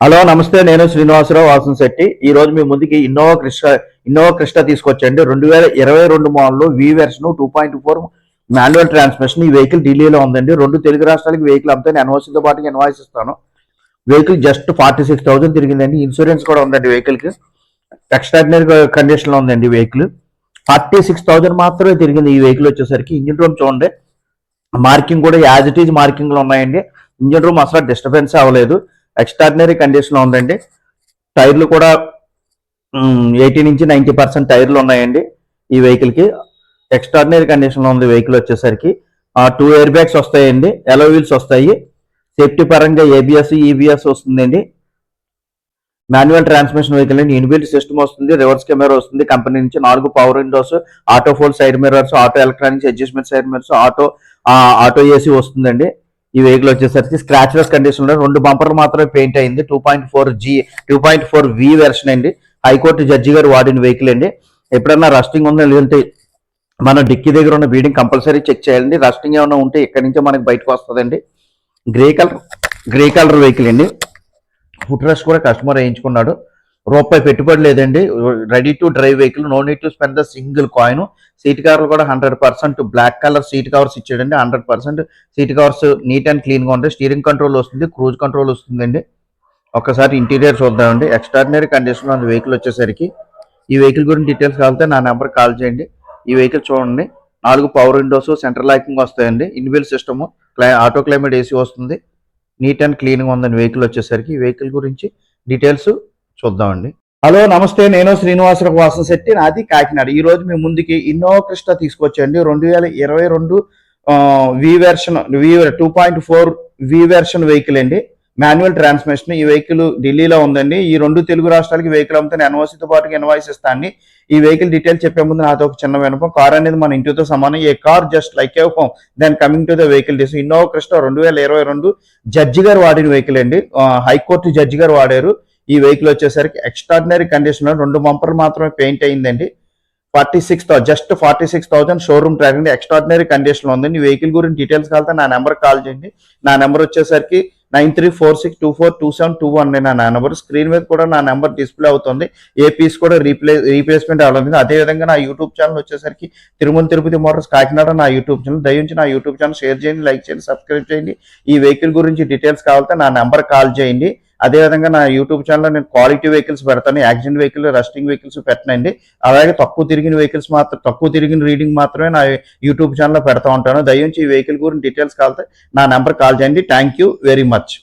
Hello నమస్తే, నేను శ్రీనివాసరావు వాసంశెట్టి. ఈ రోజు మీ ముందుకి ఇన్నోవా క్రిస్టా తీసుకొచ్చండి. 2022 model V version 2.4 manual transmission. ఈ వెహికల్ ఢిల్లీలో ఉందండి. రెండు తెలుగు రాష్ట్రాలకి వెహికల్ అమ్ముతాను. ఎన్ఓసీతో పాటు ఇన్వాయిస్ ఇస్తాను. Vehicle just 46,000 తిరిగిందండి. ఇన్సూరెన్స్ కూడా ఉందండి వెహికల్కి. ఎక్స్ట్రాడినరీ కండిషన్లో ఉందండి వెహికల్. 46,000 మాత్రమే తిరిగింది ఈ వెహికల్ వచ్చేసరికి. ఇంజిన్ రూమ్ చూడండి, మార్కింగ్ కూడా యాజ్ ఇట్ ఈజ్ మార్కింగ్లో ఉన్నాయండి. ఇంజిన్ రూమ్ అసలు డిస్టర్బెన్స్ అవ్వలేదు. ఎక్స్ట్రాడినరీ కండిషన్లో ఉందండి. టైర్లు కూడా 80 నుంచి 90% టైర్లు ఉన్నాయండి ఈ వెహికల్కి. ఎక్స్ట్రాడినరీ కండిషన్లో ఉంది వెహికల్ వచ్చేసరికి. 2 ఎయిర్ బ్యాగ్స్ వస్తాయండి, ఎలో వీల్స్ వస్తాయి. సేఫ్టీ పరంగా ఏబిఎస్ ఈబిఎస్ వస్తుందండి. మాన్యువల్ ట్రాన్స్మిషన్ వెహికల్ అండి. ఇన్బిల్ట్ సిస్టమ్ వస్తుంది, రివర్స్ కెమెరా వస్తుంది కంపెనీ నుంచి. 4 power Windows, auto fold side mirrors, auto electronics adjustment side mirrors, auto AC వస్తుందండి. ఈ వెహికల్ వచ్చేసరికి స్క్రాచ్లెస్ కండిషన్ లో 2 బంపర్లు మాత్రమే పెయింట్ అయింది. 2.4 వి వెర్షన్ అండి. హైకోర్టు జడ్జి గారు వాడిన వెహికల్ అండి. ఎప్పుడన్నా రస్టింగ్ ఉందా లేదంటే మన డిక్కీ దగ్గర ఉన్న బీడింగ్ కంపల్సరీ చెక్ చేయాలండి. రస్టింగ్ ఏమైనా ఉంటే ఇక్కడి నుంచే మనకి బయటకు వస్తుందండి. గ్రే కలర్ వెహికల్ అండి. ఫుట్ రెస్ట్ కూడా కస్టమర్ వేయించుకున్నాడు. రూపాయి పెట్టుబడి లేదండి. Ready to drive vehicle, no need to spend the single coin. Seat కవర్లు కూడా 100% బ్లాక్ కలర్ సీట్ కవర్స్ ఇచ్చాడండి. 100% seat covers neat and clean గా ఉంటాయి. స్టీరింగ్ కంట్రోల్ వస్తుంది, క్రూజ్ కంట్రోల్ వస్తుందండి. ఒక్కసారి ఇంటీరియర్ చూద్దామండి. ఎక్స్ట్రాడినరీ కండిషన్ ఉంది వెహికల్ వచ్చేసరికి. ఈ వెహికల్ గురించి డీటెయిల్స్ కావాలంటే నా నెంబర్ కాల్ చేయండి. ఈ వెహికల్ చూడండి, 4 పవర్ విండోస్, సెంట్రల్ లాకింగ్ వస్తాయండి. Inbuilt system, auto climate AC వస్తుంది. నీట్ అండ్ క్లీన్ గా ఉందండి వెహికల్ వచ్చేసరికి. ఈ వెహికల్ గురించి డీటెయిల్స్ చూద్దామండి. హలో నమస్తే, నేను శ్రీనివాసరావు వాసంశెట్టి, నాది కాకినాడ. ఈ రోజు మీ ముందుకి ఇన్నోవా క్రిస్టా తీసుకొచ్చండి. 2022 V version 2.4 V version vehicle అండి. Manual transmission. ఈ వెహికల్ ఢిల్లీలో ఉందండి. ఈ 2 తెలుగు రాష్ట్రాలకి వెహికల్ అమ్ముతాను. ఎన్ఓసీతో పాటు ఇన్వాయిస్ ఇస్తాను. ఈ వెహికల్ డీటెయిల్స్ చెప్పే ముందు నాతో ఒక చిన్న వినపం. కార్ అనేది మన ఇంటితో సమానం. A car just like a home. Then coming to the vehicle details. Innova Crysta 2022 judge గారు వాడిన వెహికల్ అండి. హైకోర్టు జడ్జి గారు వాడారు. ఈ వెహికల్ వచ్చేసరికి ఎక్స్ట్రాడినరీ కండిషన్ లో 2 బంపర్లు మాత్రమే పెయింట్ అయిందండి. 46,000 షోరూమ్ ట్రాక్ అండి. ఎక్స్ట్రాడినరీ కండిషన్ లో ఉందండి. ఈ వెహికల్ గురించి డీటెయిల్స్ కావాలంటే నా నెంబర్ కాల్ చేయండి. నా నెంబర్ వచ్చేసరికి 93462421 నా నెంబర్. స్క్రీన్ మీద కూడా నా నెంబర్ డిస్ప్లే అవుతుంది. ఏ పీస్ కూడా రీప్లేస్మెంట్ అవ్వలేదు. అదేవిధంగా నా యూట్యూబ్ ఛానల్ వచ్చేసరికి తిరుమల తిరుపతి మోటార్స్ కాకినాడ నా యూట్యూబ్ ఛానల్. దయచేసి నా యూట్యూబ్ ఛానల్ షేర్ చేయండి, లైక్ చేయండి, సబ్స్క్రైబ్ చేయండి. ఈ వెహికల్ గురించి డీటెయిల్స్ కావాలంటే నా నెంబర్ కాల్ చేయండి. అదేవిధంగా నా యూట్యూబ్ ఛానల్లో నేను క్వాలిటీ వెహికల్స్ పెడతాను. యాక్సిడెంట్ వెహికల్, రస్టింగ్ వెహికల్స్ పెట్టనండి. అలాగే తక్కువ తిరిగిన రీడింగ్ మాత్రమే నా యూట్యూబ్ ఛానల్లో పెడతా ఉంటాను. దయచేసి ఈ వెహికల్ గురించి డీటెయిల్స్ కావాలంటే నా నెంబర్ కాల్ చేయండి. Thank you very much.